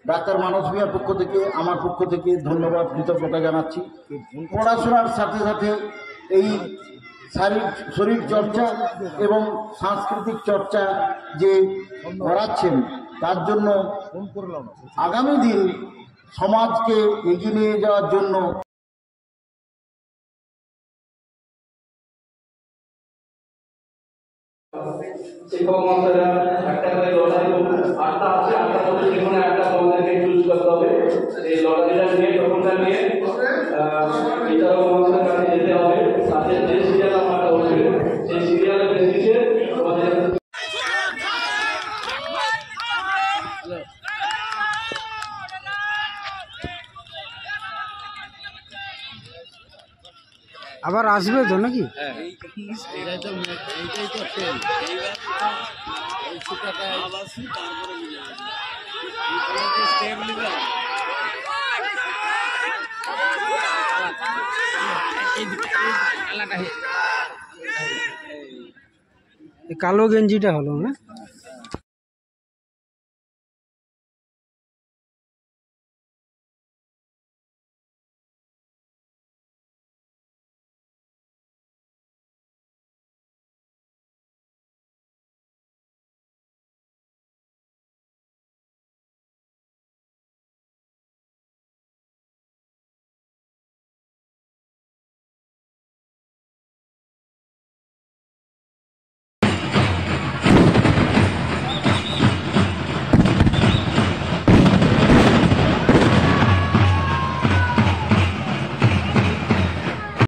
Doctor মানস মিয়ার পক্ষ থেকে আমার পক্ষ থেকে ধন্যবাদ কৃতজ্ঞতা জানাচ্ছি। পড়াশোনার সাথে সাথে এই শরীর চর্চা এবং সাংস্কৃতিক চর্চা যে করাচ্ছেন তার জন্য আগামী দিন সমাজকে এগিয়ে নিয়ে যাওয়ার জন্য শিক্ষক মহাশয়রা একটা করে লটারি 8টা আছে, 8টার মধ্যে যে কোনো একটা তোমাদেরকে চুজ করতে হবে। এই লটারিটা নিয়ে টোকনটা নিয়ে বিচারক মহাশয়ের কাছে যেতে হবে। তাতে যে সিরিয়াল নাম্বারটা উঠবে সেই সিরিয়ালের বেসিসে তোমাদের আবার আসবে তো নাকি? কালো গেঞ্জিটা হলো না?